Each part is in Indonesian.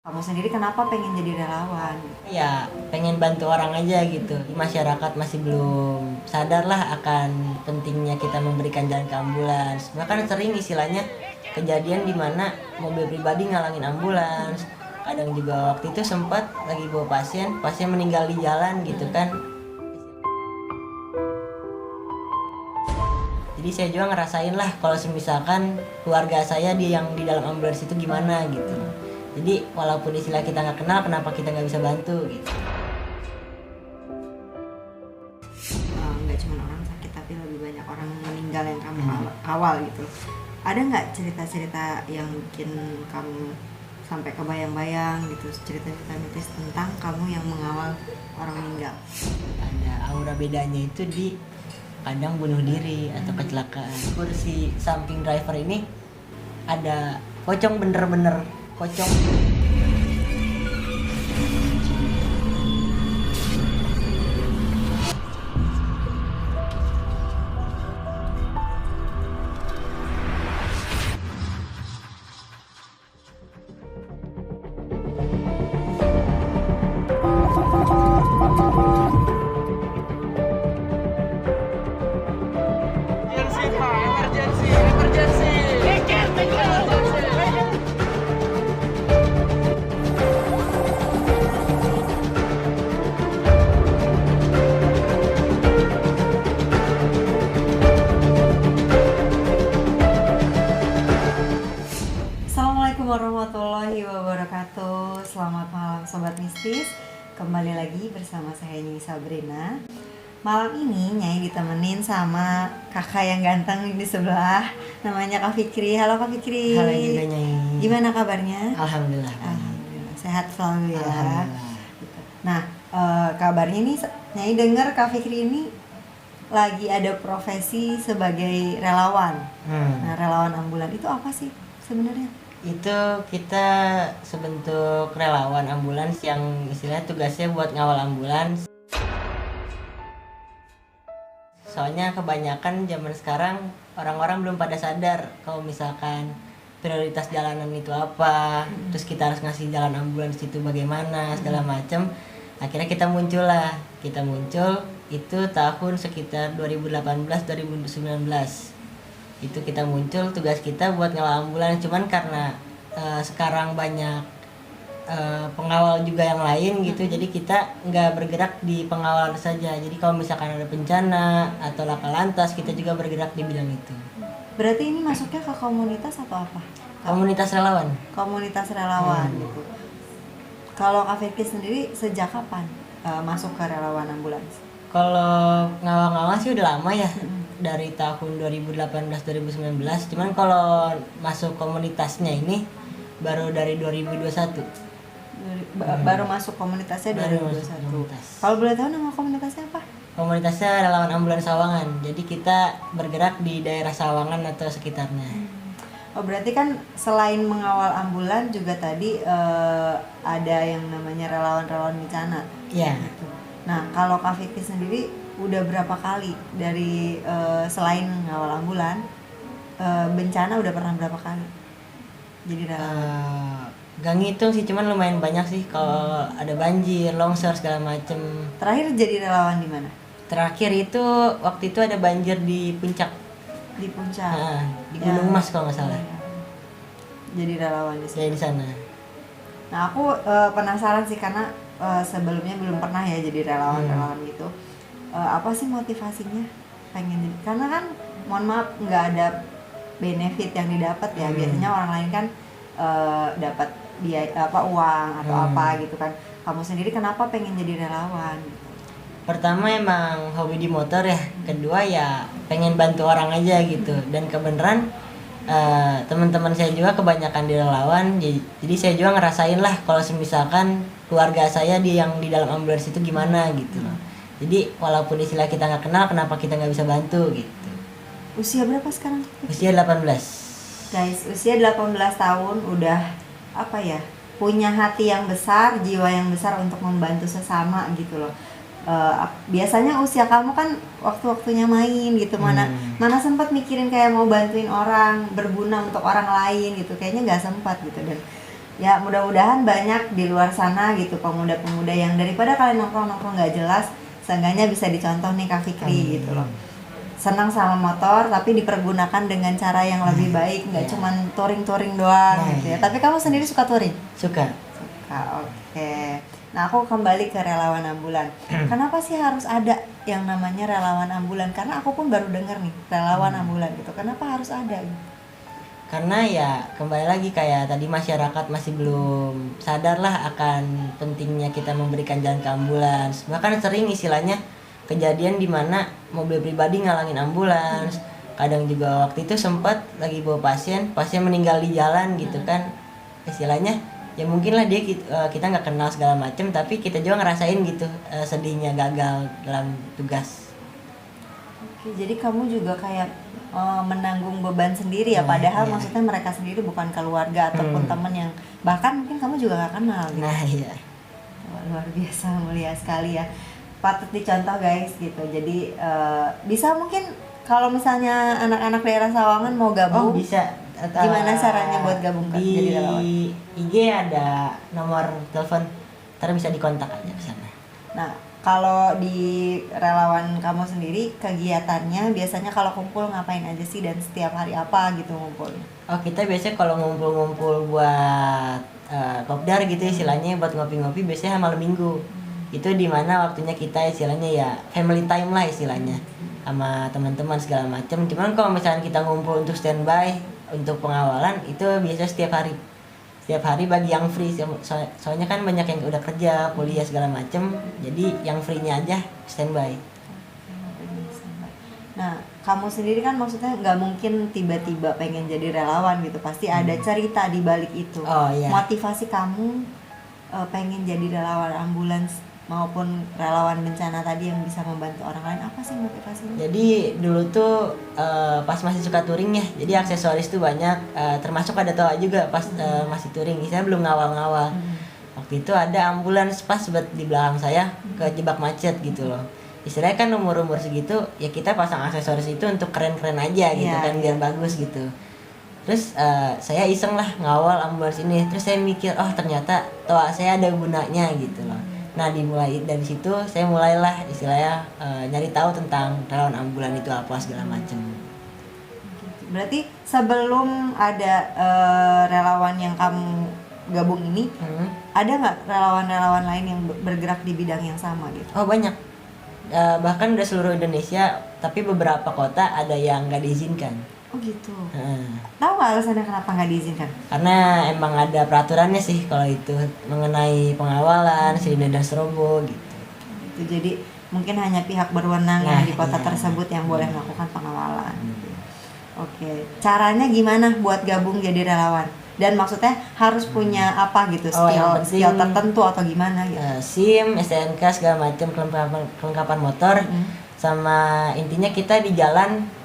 Kamu sendiri kenapa pengen jadi relawan? Ya pengen bantu orang aja gitu. Masyarakat masih belum sadar lah akan pentingnya kita memberikan jalan ke ambulans. Bahkan sering istilahnya kejadian di mana mobil pribadi ngalangin ambulans. Kadang juga waktu itu sempat lagi bawa pasien meninggal di jalan gitu kan. Jadi saya juga ngerasain lah kalau misalkan keluarga saya yang di dalam ambulans itu gimana gitu. Jadi walaupun istilah kita nggak kenal, kenapa kita nggak bisa bantu gitu. Nggak cuma orang sakit tapi lebih banyak orang meninggal yang kamu awal gitu. Ada nggak cerita-cerita yang bikin kamu sampai kebayang-bayang gitu, cerita-cerita mitis tentang kamu yang mengawal orang meninggal? Ada aura bedanya itu di kadang bunuh diri atau kecelakaan. Kursi samping driver ini ada pocong, bener-bener pocong. Emergency, Pak. Emergency, emergency. Assalamualaikum warahmatullahi wabarakatuh. Selamat malam Sobat Mistis. Kembali lagi bersama saya Nyai Sabrina. Malam ini Nyai ditemenin sama kakak yang ganteng di sebelah. Namanya Kak Fikri. Halo Kak Fikri. Halo juga Nyai. Gimana kabarnya? Alhamdulillah. Alhamdulillah. Sehat selalu ya. Alhamdulillah. Nah, kabarnya nih Nyai dengar Kak Fikri ini lagi ada profesi sebagai relawan. Nah, relawan ambulan itu apa sih sebenarnya? Itu kita sebentuk relawan ambulans yang istilahnya tugasnya buat ngawal ambulans. Soalnya kebanyakan zaman sekarang orang-orang belum pada sadar kalau misalkan prioritas jalanan itu apa, terus kita harus ngasih jalan ambulans itu bagaimana, segala macam. Akhirnya kita muncul itu tahun sekitar 2018-2019. Itu kita muncul, tugas kita buat ngawal ambulans. Cuman karena sekarang banyak pengawal juga yang lain gitu, jadi kita nggak bergerak di pengawalan saja. Jadi kalau misalkan ada bencana atau laka lantas, kita juga bergerak di bidang itu. Berarti ini masuknya ke komunitas atau apa? Komunitas relawan. Komunitas relawan gitu. Kalau Kak Fikri sendiri sejak kapan masuk ke relawan ambulans? Kalau ngawal-ngawal sih udah lama ya, dari tahun 2018-2019. Cuman kalau masuk komunitasnya ini baru dari 2021. Baru masuk komunitasnya Baru 2021. masuk komunitas. Kalau boleh tahu nama komunitasnya apa? Komunitasnya relawan ambulans Sawangan. Jadi kita bergerak di daerah Sawangan atau sekitarnya. Oh, berarti kan selain mengawal ambulan juga tadi ada yang namanya relawan-relawan bencana. Iya. Nah, kalau Kak Fikri sendiri udah berapa kali dari selain ngawal ambulan, bencana udah pernah berapa kali? Jadi relawan. Gak ngitung sih, cuman lumayan banyak sih kalau ada banjir, longsor segala macem. Terakhir jadi relawan di mana? Terakhir itu waktu itu ada banjir di Puncak. Di Puncak. Di Gunung Ya. Mas kalau nggak salah. Jadi relawan di sana. Saya di sana. Nah, aku penasaran sih karena sebelumnya belum pernah ya jadi relawan-relawan gitu. Apa sih motivasinya pengen jadi? Karena kan mohon maaf nggak ada benefit yang didapat ya. Biasanya orang lain kan dapat dia uang atau apa gitu kan. Kamu sendiri kenapa pengen jadi relawan? Pertama emang hobi di motor ya. Kedua ya pengen bantu orang aja gitu. Dan kebenaran teman-teman saya juga kebanyakan di relawan. Jadi saya juga ngerasain lah kalau misalkan keluarga saya yang di dalam ambulans itu gimana gitu loh. Jadi walaupun istilah kita nggak kenal, kenapa kita nggak bisa bantu gitu. Usia berapa sekarang? Usia 18. Guys, usia 18 tahun udah apa ya? Punya hati yang besar, jiwa yang besar untuk membantu sesama gitu loh. Biasanya usia kamu kan waktu-waktunya main gitu, mana sempat mikirin kayak mau bantuin orang, berguna untuk orang lain gitu, kayaknya nggak sempat gitu. Dan Ya mudah-mudahan banyak di luar sana gitu pemuda-pemuda yang daripada kalian nongkrong-nongkrong nggak jelas, seenggaknya bisa dicontoh nih Kak Fikri gitu loh. Senang sama motor tapi dipergunakan dengan cara yang lebih baik, nggak cuman touring-touring doang gitu ya. Tapi kamu sendiri suka touring? Suka. Suka, oke. Nah aku kembali ke relawan ambulan. Kenapa sih harus ada yang namanya relawan ambulan? Karena aku pun baru dengar nih relawan ambulan gitu. Kenapa harus ada? Karena ya kembali lagi kayak tadi masyarakat masih belum sadar lah akan pentingnya kita memberikan jalan ke ambulans. Bahkan sering istilahnya kejadian di mana mobil pribadi ngalangin ambulans. Kadang juga waktu itu sempat lagi bawa pasien meninggal di jalan gitu kan. Istilahnya ya mungkin lah dia kita nggak kenal segala macem, tapi kita juga ngerasain gitu sedihnya gagal dalam tugas. Oke, jadi kamu juga kayak menanggung beban sendiri ya, padahal maksudnya mereka sendiri bukan keluarga ataupun teman yang bahkan mungkin kamu juga nggak kenal gitu. Nah iya. Wah, luar biasa, mulia sekali ya, patut dicontoh guys gitu. Jadi bisa mungkin kalau misalnya anak-anak daerah Sawangan mau gabung, Bisa. gimana caranya buat gabung di jadi relawan? IG ada nomor telepon, ntar bisa dikontak aja ke sana. Nah, kalau di relawan kamu sendiri kegiatannya biasanya kalau kumpul ngapain aja sih dan setiap hari apa gitu ngumpul? Oh kita biasanya kalau ngumpul-ngumpul buat kopdar gitu istilahnya, buat ngopi-ngopi biasanya malam minggu. Itu dimana waktunya kita istilahnya ya family time lah istilahnya, sama teman-teman segala macam. Cuman kalau misalnya kita ngumpul untuk standby untuk pengawalan itu biasa setiap hari bagi yang free. Soalnya kan banyak yang udah kerja, kuliah segala macem, jadi yang free-nya aja standby. Nah, kamu sendiri kan maksudnya nggak mungkin tiba-tiba pengen jadi relawan gitu, pasti ada cerita di balik itu. Oh, iya. Motivasi kamu pengen jadi relawan ambulans maupun relawan bencana tadi yang bisa membantu orang lain, apa sih motivasinya? Jadi dulu tuh pas masih suka touring ya, jadi aksesoris tuh banyak, termasuk ada toa juga pas masih touring. Saya belum ngawal-ngawal. Waktu itu ada ambulans pas buat di belakang saya kejebak macet gitu loh. Istilahnya kan umur segitu ya kita pasang aksesoris itu untuk keren-keren aja gitu kan, biar bagus gitu. Terus saya iseng lah ngawal ambulans ini. Terus saya mikir, oh ternyata toa saya ada gunanya gitu loh. Nah dimulai dari situ saya mulailah istilahnya nyari tahu tentang relawan ambulan itu apa segala macam. Berarti sebelum ada relawan yang kamu gabung ini, ada nggak relawan-relawan lain yang bergerak di bidang yang sama gitu? Oh banyak, bahkan udah seluruh Indonesia, tapi beberapa kota ada yang nggak diizinkan. Oh gitu. Tahu nggak alasannya kenapa nggak diizinkan? Karena emang ada peraturannya sih kalau itu mengenai pengawalan, sirine dan strobo gitu. Jadi mungkin hanya pihak berwenang yang di kota iya. tersebut yang boleh melakukan pengawalan. Oke, caranya gimana buat gabung jadi relawan? Dan maksudnya harus punya apa gitu, skill tertentu atau gimana gitu? SIM, STNK segala macam, kelengkapan motor, sama intinya kita di jalan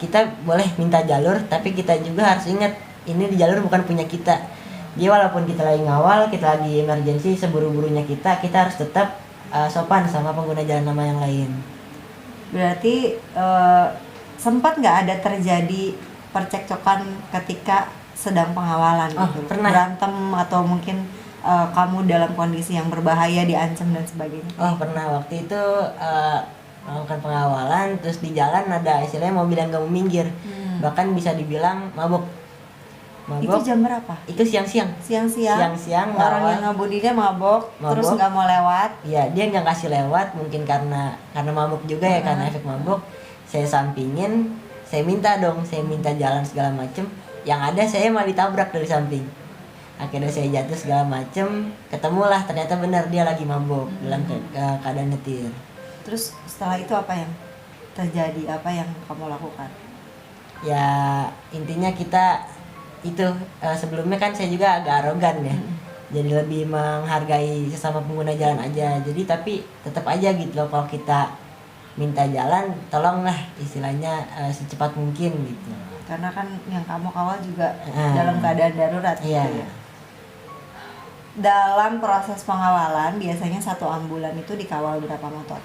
kita boleh minta jalur, tapi kita juga harus ingat ini di jalur bukan punya kita. Jadi walaupun kita lagi ngawal, kita lagi emergency, seburu-burunya kita harus tetap sopan sama pengguna jalan nama yang lain. Berarti sempat nggak ada terjadi percekcokan ketika sedang pengawalan gitu? Pernah. Berantem atau mungkin kamu dalam kondisi yang berbahaya, diancam dan sebagainya? Oh pernah, waktu itu melakukan pengawalan, terus di jalan ada istilahnya mobil yang gak mau minggir, bahkan bisa dibilang mabok. Itu jam berapa? Itu siang-siang. Siang-siang orang yang ngebudinya mabok, terus nggak mau lewat. Iya, dia nggak kasih lewat, mungkin karena mabuk juga ya, karena efek mabuk. Saya sampingin, saya minta jalan segala macem. Yang ada saya malah ditabrak dari samping. Akhirnya saya jatuh segala macem, ketemulah ternyata benar dia lagi mabok dalam keadaan nyetir. Terus setelah itu apa yang terjadi? Apa yang kamu lakukan? Ya intinya kita itu sebelumnya kan saya juga agak arogan ya. Jadi lebih menghargai sesama pengguna jalan aja. Jadi tapi tetap aja gitu loh, kalau kita minta jalan tolonglah istilahnya secepat mungkin gitu. Karena kan yang kamu kawal juga dalam keadaan darurat gitu ya. Dalam proses pengawalan biasanya satu ambulan itu dikawal berapa motor?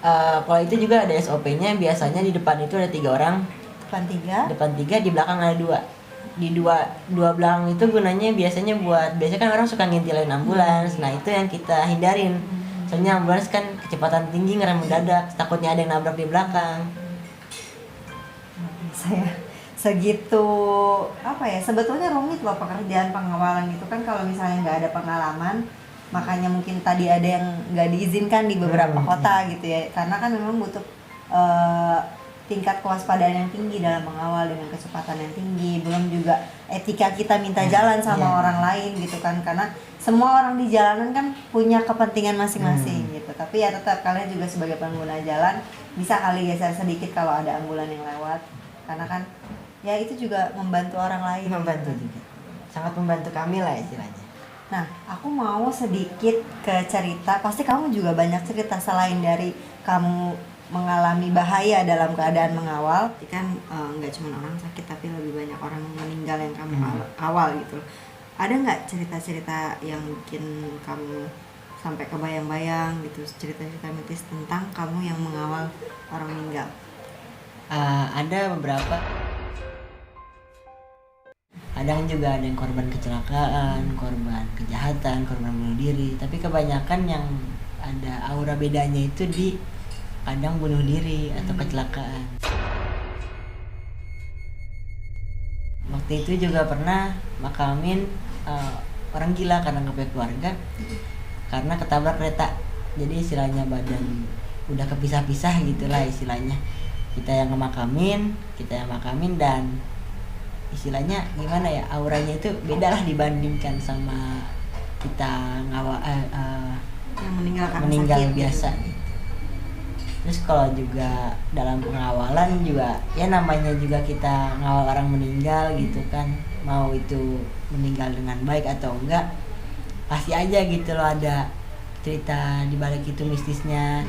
Kalau itu juga ada SOP-nya, biasanya di depan itu ada 3 orang. Depan 3? Depan 3, di belakang ada 2. di dua belakang itu gunanya biasanya biasanya kan orang suka ngintilin ambulans. Nah itu yang kita hindarin, soalnya ambulans kan kecepatan tinggi ngerem mendadak, takutnya ada yang nabrak di belakang. Saya segitu apa ya, sebetulnya rumit loh pekerjaan pengawalan itu kan, kalau misalnya nggak ada pengalaman, makanya mungkin tadi ada yang nggak diizinkan di beberapa kota gitu ya, karena kan memang butuh tingkat kewaspadaan yang tinggi dalam mengawal dengan kecepatan yang tinggi, belum juga etika kita minta jalan sama orang lain gitu kan, karena semua orang di jalanan kan punya kepentingan masing-masing gitu, tapi ya tetap kalian juga sebagai pengguna jalan bisa kali geser sedikit kalau ada ambulan yang lewat, karena kan ya itu juga membantu orang lain. Membantu juga, sangat membantu kami lah istilahnya. Nah, aku mau sedikit ke cerita, pasti kamu juga banyak cerita selain dari kamu mengalami bahaya dalam keadaan mengawal. Kan nggak cuma orang sakit, tapi lebih banyak orang meninggal yang kamu awal gitu. Ada nggak cerita-cerita yang bikin kamu sampai kebayang-bayang gitu, cerita-cerita mitis tentang kamu yang mengawal orang meninggal? Ada beberapa. Kadang juga ada yang korban kecelakaan, korban kejahatan, korban bunuh diri. Tapi kebanyakan yang ada aura bedanya itu di kadang bunuh diri atau kecelakaan. Waktu itu juga pernah makamin orang gila karena nggak punya keluarga, karena ketabrak kereta. Jadi istilahnya badan udah kepisah-pisah gitulah istilahnya. Kita yang makamin dan istilahnya gimana ya, auranya itu beda lah dibandingkan sama kita Yang meninggal sakit, biasa gitu. Terus kalau juga dalam pengawalan juga ya namanya juga kita ngawal orang meninggal gitu kan, mau itu meninggal dengan baik atau enggak, pasti aja gitu loh ada cerita di balik itu mistisnya.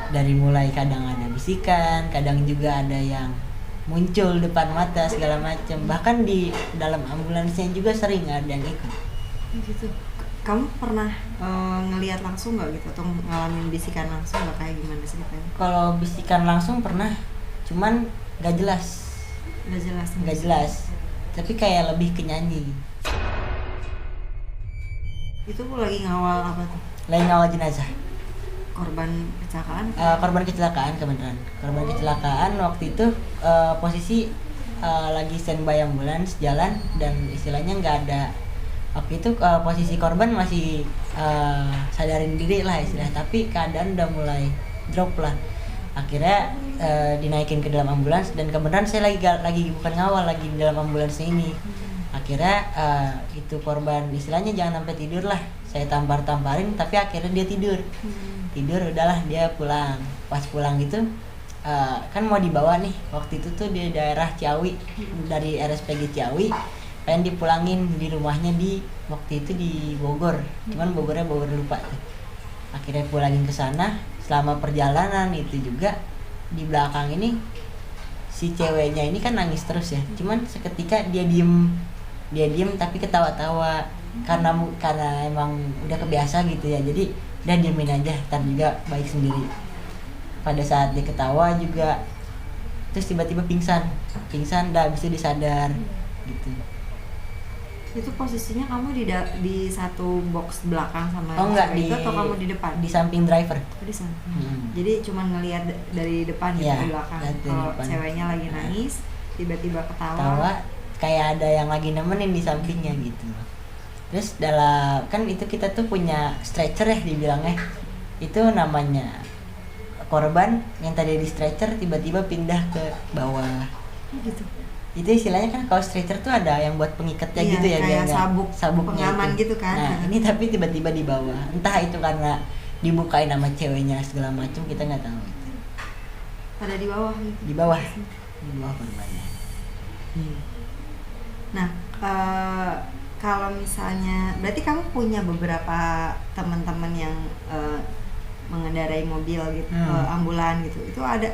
Dari mulai kadang ada bisikan, kadang juga ada yang muncul depan mata segala macam, bahkan di dalam ambulansnya juga sering ada yang ikut. Gitu. Kamu pernah ngelihat langsung nggak gitu, atau ngalamin bisikan langsung nggak, kayak gimana ceritanya? Kalau bisikan langsung pernah, cuman nggak jelas. Nggak jelas. Tapi kayak lebih ke nyanyi. Itu lagi ngawal apa tuh? Lagi ngawal jenazah. Korban kecelakaan? Korban kecelakaan kebenaran. Korban kecelakaan waktu itu posisi lagi standby ambulans jalan dan istilahnya nggak ada. Waktu itu posisi korban masih sadarin diri lah istilah, tapi keadaan udah mulai drop lah. Akhirnya dinaikin ke dalam ambulans dan kebenaran saya lagi bukan ngawal, lagi di dalam ambulans ini. Akhirnya itu korban istilahnya jangan sampai tidur lah. Saya tamparin tapi akhirnya dia tidur. Tidur udahlah dia pulang. Pas pulang gitu kan mau dibawa nih. Waktu itu tuh di daerah Ciawi, dari RSPG Ciawi pengen dipulangin di rumahnya di waktu itu di Bogor, cuman Bogor lupa tuh. Akhirnya pulangin ke sana. Selama perjalanan itu juga di belakang ini si ceweknya ini kan nangis terus ya, cuman seketika dia diem tapi ketawa-tawa karena emang udah kebiasa gitu ya, jadi udah diemin aja, ntar juga baik sendiri. Pada saat dia ketawa juga terus tiba-tiba pingsan dah, bisa disadar gitu. Itu posisinya kamu di satu box belakang sama enggak, itu, atau kamu di depan? Di samping driver. Di samping. Jadi cuma ngelihat dari depan gitu, ke belakang. Kalau ceweknya lagi nangis, tiba-tiba ketawa. Kayak ada yang lagi nemenin di sampingnya gitu. Terus kan itu kita tuh punya stretcher ya dibilangnya. Itu namanya korban yang tadi di stretcher tiba-tiba pindah ke bawah. Gitu. Itu istilahnya kan kalau stretcher tuh ada yang buat pengikatnya gitu ya, kayak sabuknya pengaman itu. gitu kan. Nah ini tapi tiba-tiba di bawah, entah itu karena dibukain sama ceweknya segala macam, kita nggak tahu. Ada di bawah gitu. Di bawah korbannya. Nah kalau misalnya berarti kamu punya beberapa teman-teman yang mengendarai mobil gitu, ambulan gitu, itu ada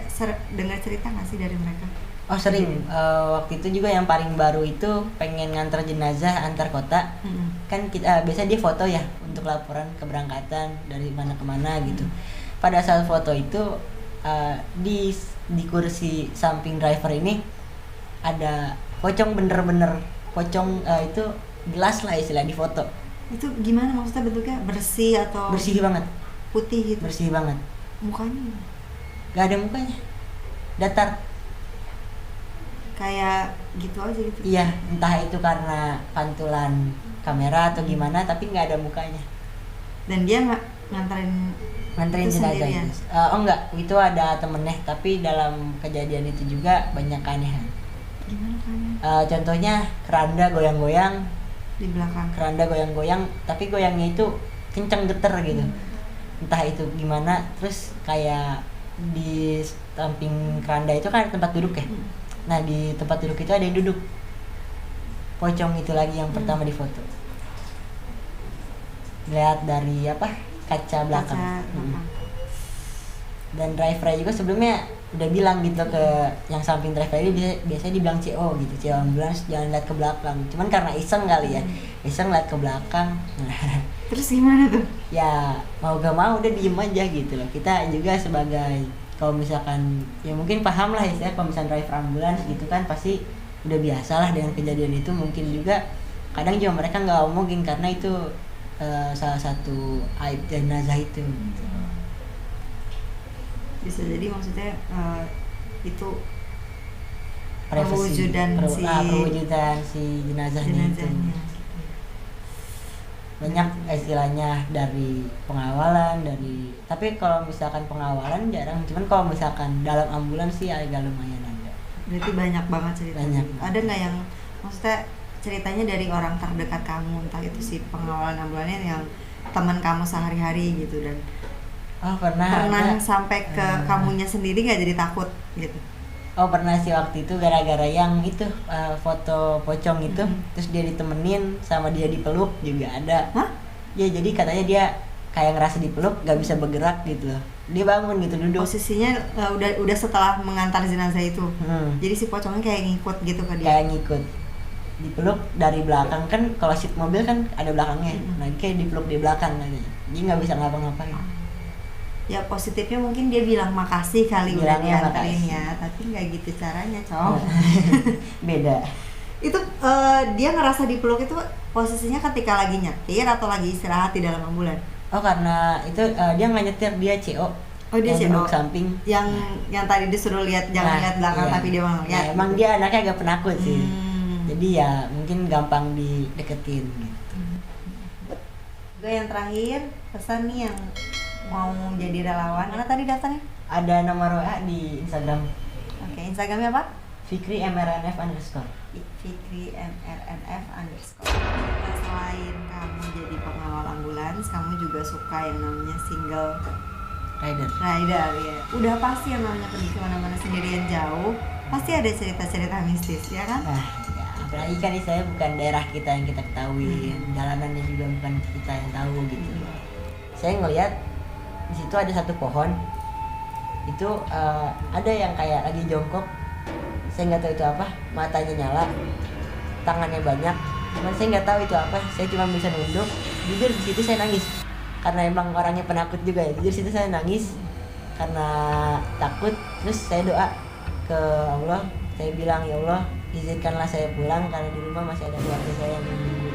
dengar cerita nggak sih dari mereka? Oh sering, waktu itu juga yang paling baru itu pengen ngantar jenazah antar kota. Kan kita biasanya dia foto ya untuk laporan keberangkatan dari mana ke mana gitu. Pada saat foto itu di kursi samping driver ini ada pocong bener-bener pocong itu gelas lah istilah di foto. Itu gimana maksudnya bentuknya, bersih atau Bersih banget, putih gitu? bersih banget. Mukanya gimana? Gak ada mukanya, datar. Kayak gitu aja gitu? Iya, entah itu karena pantulan kamera atau gimana, tapi nggak ada mukanya. Dan dia nggak nganterin Nganterin itu jenazah sendirian? itu. Oh enggak, itu ada temennya, tapi dalam kejadian itu juga banyak keanehan. Gimana kan? Contohnya keranda goyang-goyang, Di belakang? tapi goyangnya itu kenceng, geter gitu. Entah itu gimana, terus kayak di samping keranda itu kan ada tempat duduk ya. Nah di tempat duduk itu ada yang duduk. Pocong itu lagi yang pertama di foto. Lihat dari kaca belakang. Kaca belakang. Dan driver juga sebelumnya udah bilang gitu ke yang samping driver ini, biasanya dibilang CO gitu, CO ambulans jangan lihat ke belakang. Cuman karena iseng kali ya, iseng lihat ke belakang. Terus gimana tuh? Ya mau gak mau udah diem aja gitu loh. Kita juga sebagai, kalau misalkan ya mungkin paham lah istilah, kalau misalkan driver ambulans gitu kan pasti udah biasa lah dengan kejadian itu. Mungkin juga kadang juga mereka nggak omongin karena itu salah satu aib jenazah itu. Bisa jadi maksudnya itu Privasi, perwujudan si jenazahnya itu. Banyak istilahnya dari pengawalan, tapi kalau misalkan pengawalan jarang, cuman kalau misalkan dalam ambulans sih agak lumayan ada. Berarti banyak banget ceritanya. Banyak. Ada nggak yang maksudnya ceritanya dari orang terdekat kamu, entah itu si pengawalan ambulannya yang teman kamu sehari-hari gitu, dan pernah ada. sampai ke kamunya sendiri nggak jadi takut gitu? Oh pernah sih, waktu itu gara-gara yang itu foto pocong itu, terus dia ditemenin sama dia dipeluk juga ada. Hah? Ya jadi katanya dia kayak ngerasa dipeluk, gak bisa bergerak gitu loh. Dia bangun gitu, duduk. Posisinya udah setelah mengantar jenazah itu. Jadi si pocongnya kayak ngikut gitu ke dia. Kayak ngikut, dipeluk dari belakang kan, kalau seat mobil kan ada belakangnya. Nah kayak dipeluk di belakang aja, dia nggak bisa ngapa-ngapain. Ya positifnya mungkin dia bilang makasih kali udah Bilangnya dianterin makasih. ya, tapi nggak gitu caranya, Cong. Beda. Itu dia ngerasa dipeluk itu posisinya ketika lagi nyetir atau lagi istirahat di dalam ambulan? Oh karena itu dia nggak nyetir, dia CO. Oh dia yang duduk CO. samping. Yang tadi disuruh lihat jangan lihat belakang, iya. tapi dia mau lihat. Nah, emang dia anaknya agak penakut sih. Hmm. Jadi ya mungkin gampang dideketin gitu. Juga yang terakhir, pesan nih yang mau jadi relawan. Mana tadi daftarnya? Ada nomor WA di Instagram, Oke, Instagramnya apa? Fikri MRNF _. Fikri MRNF _. Nah, selain kamu jadi pengawal ambulans, kamu juga suka yang namanya single Rider. rider ya. Udah pasti yang namanya pergi kemana-mana sendirian jauh, pasti ada cerita-cerita mistis ya kan? Nah, ya, apalagi kan ini saya bukan daerah kita yang kita ketahui, jalanannya juga bukan kita yang tahu gitu. Saya ngelihat di situ ada satu pohon, itu ada yang kayak lagi jongkok. Saya nggak tahu itu apa, matanya nyala, tangannya banyak, cuman saya nggak tahu itu apa. Saya cuma bisa nunduk. Jujur di situ saya nangis karena emang orangnya penakut juga ya. Jujur situ saya nangis karena takut. Terus saya doa ke Allah, saya bilang, ya Allah izinkanlah saya pulang karena di rumah masih ada keluarga saya yang menunggu.